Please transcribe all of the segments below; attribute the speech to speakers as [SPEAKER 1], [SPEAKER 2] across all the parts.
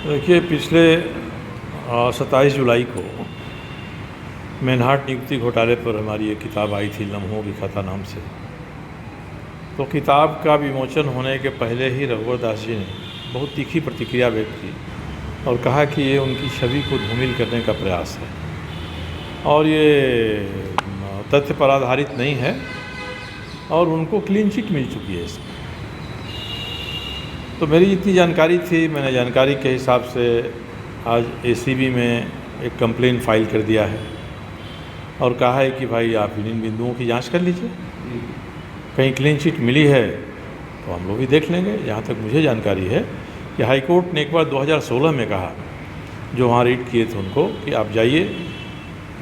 [SPEAKER 1] देखिए, पिछले 27 जुलाई को मैनहाट नियुक्ति घोटाले पर हमारी एक किताब आई थी, लम्हों की खता नाम से। तो किताब का विमोचन होने के पहले ही रघुवर दास जी ने बहुत तीखी प्रतिक्रिया व्यक्त की और कहा कि ये उनकी छवि को धूमिल करने का प्रयास है और ये तथ्य पर आधारित नहीं है और उनको क्लीन चिट मिल चुकी है इसमें। तो मेरी जितनी जानकारी थी, मैंने जानकारी के हिसाब से आज एसीबी में एक कंप्लेन फाइल कर दिया है और कहा है कि भाई आप इन बिंदुओं की जांच कर लीजिए, कहीं क्लीन चिट मिली है तो हम लोग भी देख लेंगे। जहाँ तक मुझे जानकारी है कि हाई कोर्ट ने एक बार 2016 में कहा, जो वहाँ रीड किए थे उनको, कि आप जाइए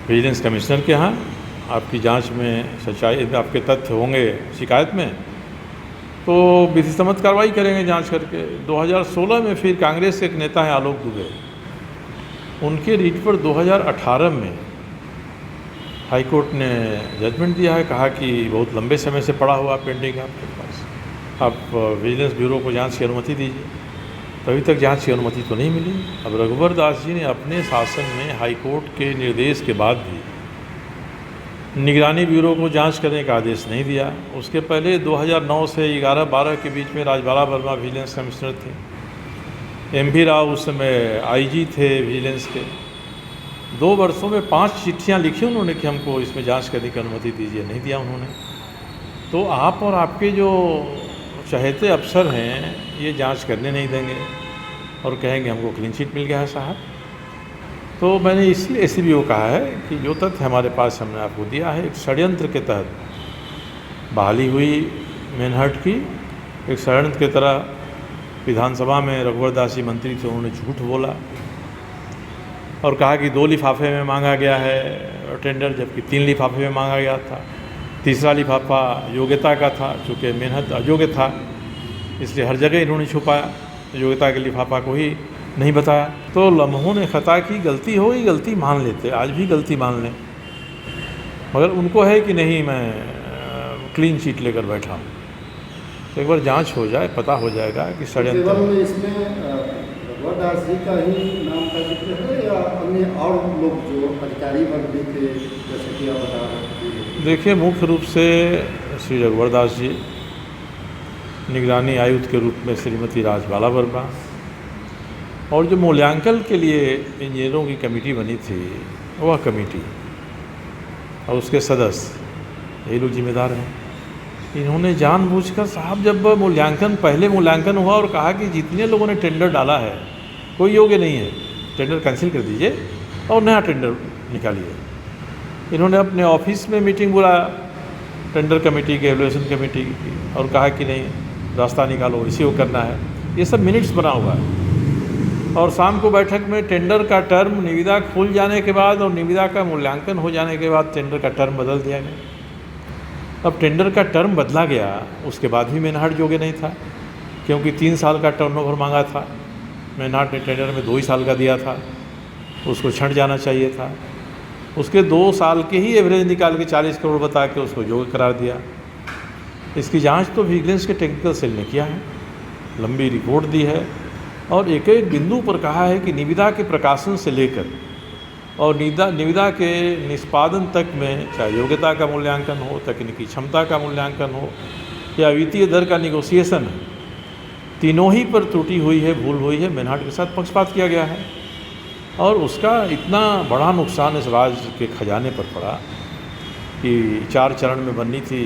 [SPEAKER 1] विजिलेंस कमिश्नर के यहाँ, आपकी जांच में सच्चाई, आपके तथ्य होंगे शिकायत में तो विधि सम्मत कार्रवाई करेंगे जांच करके। 2016 में फिर कांग्रेस के एक नेता हैं आलोक दुबे, उनके रीट पर 2018 में हाई कोर्ट ने जजमेंट दिया है, कहा कि बहुत लंबे समय से पड़ा हुआ पेंडिंग है आपके पास, आप विजिलेंस ब्यूरो को जांच की अनुमति दीजिए। तो अभी तक जांच की अनुमति तो नहीं मिली। अब रघुवर दास जी ने अपने शासन में हाई कोर्ट के निर्देश के बाद भी निगरानी ब्यूरो को जांच करने का आदेश नहीं दिया। उसके पहले 2009 से 11-12 के बीच में राजबाला वर्मा विजिलेंस कमिश्नर थे, एम.वी. राव उस समय आईजी थे विजिलेंस के। 2 वर्षों में 5 चिट्ठियां लिखी उन्होंने कि हमको इसमें जांच करने की अनुमति दीजिए, नहीं दिया उन्होंने। तो आप और आपके जो चहेते अफसर हैं ये जांच करने नहीं देंगे और कहेंगे हमको क्लीन चिट मिल गया है साहब। तो मैंने इसलिए एसीबी को कहा है कि जो तथ्य हमारे पास हमने आपको दिया है, एक षड्यंत्र के तहत बहाली हुई मैनहट की, एक षड्यंत्र की तरह विधानसभा में रघुवर दास जी मंत्री थे, उन्होंने झूठ बोला और कहा कि 2 लिफाफे में मांगा गया है टेंडर, जबकि 3 लिफाफे में मांगा गया था। तीसरा लिफाफा योग्यता का था, चूँकि मेहनत अयोग्य था इसलिए हर जगह इन्होंने छुपाया, योग्यता के लिफाफा को ही नहीं बताया। तो लम्हों ने खता की, गलती हो गई, गलती मान लेते, आज भी गलती मान लें, मगर उनको है कि नहीं मैं क्लीन चिट लेकर बैठा हूँ। तो एक बार जांच हो जाए, पता हो जाएगा कि षड्यंत्र
[SPEAKER 2] में इसमें रघुवर दास जी का ही नाम का जिक्र है या अन्य और लोग जो अधिकारी वर्ग भी थे, जैसे कि आप बता रहे हैं?
[SPEAKER 1] देखिए, मुख्य रूप से श्री रघुवर दास जी, निगरानी आयुक्त के रूप में श्रीमती राजबाला वर्मा, और जो मूल्यांकन के लिए इंजीनियरों की कमेटी बनी थी वह कमेटी और उसके सदस्य, यही लोग जिम्मेदार हैं। इन्होंने जानबूझकर साहब, जब मूल्यांकन, पहले मूल्यांकन हुआ और कहा कि जितने लोगों ने टेंडर डाला है कोई योग्य नहीं है, टेंडर कैंसिल कर दीजिए और नया टेंडर निकालिए। इन्होंने अपने ऑफिस में मीटिंग बुलाया टेंडर कमेटी की, एवल्यूएशन कमेटी की, और कहा कि नहीं रास्ता निकालो, इसी को करना है। ये सब मिनट्स बना हुआ है। और शाम को बैठक में टेंडर का टर्म निविदा खुल जाने के बाद और निविदा का मूल्यांकन हो जाने के बाद टेंडर का टर्म बदल दिया गया। अब टेंडर का टर्म बदला गया, उसके बाद भी मैनहाट योग्य नहीं था, क्योंकि 3 साल का टर्नओवर मांगा था। मैनहाट ने टेंडर में 2 ही साल का दिया था, उसको छंट जाना चाहिए था। उसके 2 साल के ही एवरेज निकाल के 40 करोड़ बता के उसको योग्य करार दिया। इसकी जाँच तो विजिलेंस के टेक्निकल सेल ने किया है, लंबी रिपोर्ट दी है और एक एक बिंदु पर कहा है कि निविदा के प्रकाशन से लेकर और निविदा के निष्पादन तक में, चाहे योग्यता का मूल्यांकन हो, तकनीकी क्षमता का मूल्यांकन हो या वित्तीय दर का निगोसिएशन है, तीनों ही पर त्रुटि हुई है, भूल हुई है, मैनहाट के साथ पक्षपात किया गया है। और उसका इतना बड़ा नुकसान इस राज्य के खजाने पर पड़ा कि 4 चरण में बननी थी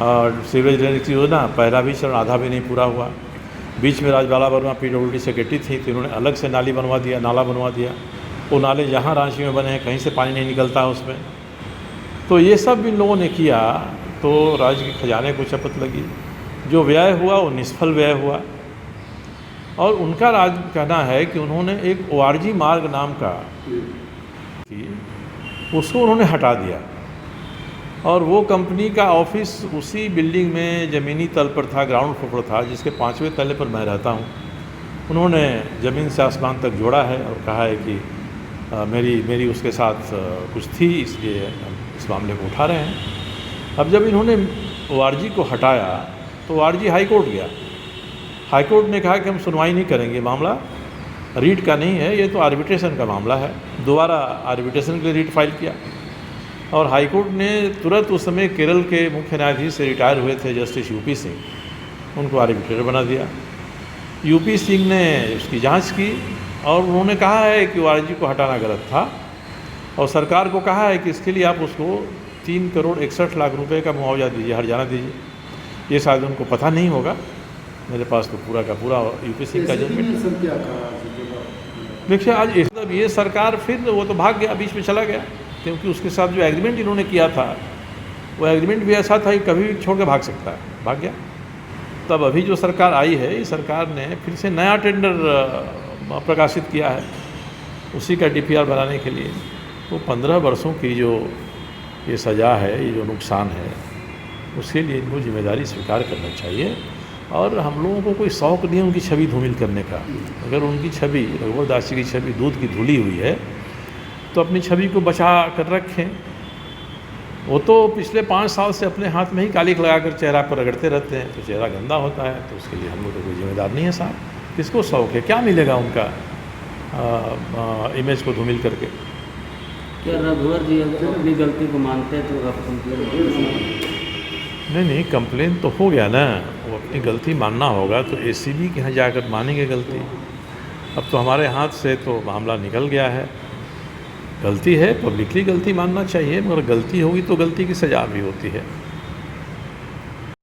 [SPEAKER 1] और सीवरेज ड्रेनेज की योजना, पहला भी चरण आधा भी नहीं पूरा हुआ। बीच में राजबाला वर्मा PWD सेक्रेटरी थी, तो इन्होंने अलग से नाला बनवा दिया। वो नाले जहाँ रांची में बने हैं कहीं से पानी नहीं निकलता उसमें। तो ये सब इन लोगों ने किया तो राज्य के खजाने को चपत लगी। जो व्यय हुआ वो निष्फल व्यय हुआ। और उनका कहना है कि उन्होंने एक ORG मार्ग नाम का, उसको उन्होंने हटा दिया और वो कंपनी का ऑफिस उसी बिल्डिंग में ज़मीनी तल पर था, ग्राउंड फ्लोर पर था, जिसके 5वें तले पर मैं रहता हूँ। उन्होंने ज़मीन से आसमान तक जोड़ा है और कहा है कि मेरी उसके साथ कुछ थी, इसलिए हम इस मामले को उठा रहे हैं। अब जब इन्होंने ORG को हटाया तो ORG हाई कोर्ट गया। हाईकोर्ट ने कहा कि हम सुनवाई नहीं करेंगे, मामला रीट का नहीं है, ये तो आर्बिट्रेशन का मामला है। दोबारा आर्बिट्रेशन के लिए रीट फाइल किया और हाईकोर्ट ने तुरंत उस समय केरल के मुख्य न्यायाधीश से रिटायर हुए थे जस्टिस यूपी सिंह, उनको आर्बिट्रेटर बना दिया। यूपी सिंह ने उसकी जांच की और उन्होंने कहा है कि वारजी को हटाना गलत था और सरकार को कहा है कि इसके लिए आप उसको 3,61,00,000 रुपये का मुआवजा दीजिए, हर्जाना दीजिए। ये शायद उनको पता नहीं होगा, मेरे पास तो पूरा का पूरा यूपी सिंह का जजमेंट है। देखिए आज मतलब ये सरकार फिर वो तो भाग गया, बीच में चला गया, क्योंकि उसके साथ जो एग्रीमेंट इन्होंने किया था वो एग्रीमेंट भी ऐसा था कि कभी भी छोड़ के भाग सकता है, भाग गया। तब अभी जो सरकार आई है, इस सरकार ने फिर से नया टेंडर प्रकाशित किया है उसी का DPR बनाने के लिए। तो 15 वर्षों की जो ये सज़ा है, ये जो नुकसान है, उसके लिए इनको जिम्मेदारी स्वीकार करना चाहिए। और हम लोगों को कोई शौक़ नहीं है उनकी छवि धूमिल करने का। अगर उनकी छवि, रघुवर दास जी की छवि दूध की धुली हुई है तो अपनी छवि को बचा कर रखें। वो तो पिछले 5 साल से अपने हाथ में ही कालिख लगाकर चेहरा पर रगड़ते रहते हैं, तो चेहरा गंदा होता है, तो उसके लिए हम लोग तो कोई जिम्मेदार नहीं है साहब। किसको शौक़ है, क्या मिलेगा उनका इमेज को धूमिल करके।
[SPEAKER 3] क्या रघुवर जी अगर अपनी गलती को मानते हैं तो आप कंप्लेन?
[SPEAKER 1] नहीं, कंप्लेन तो हो गया ना, वो अपनी गलती मानना होगा तो ACB के यहाँ जाकर मानेंगे गलती। अब तो हमारे हाथ से तो मामला निकल गया है, गलती है, पब्लिकली गलती मानना चाहिए, मगर गलती होगी तो गलती की सज़ा भी होती है।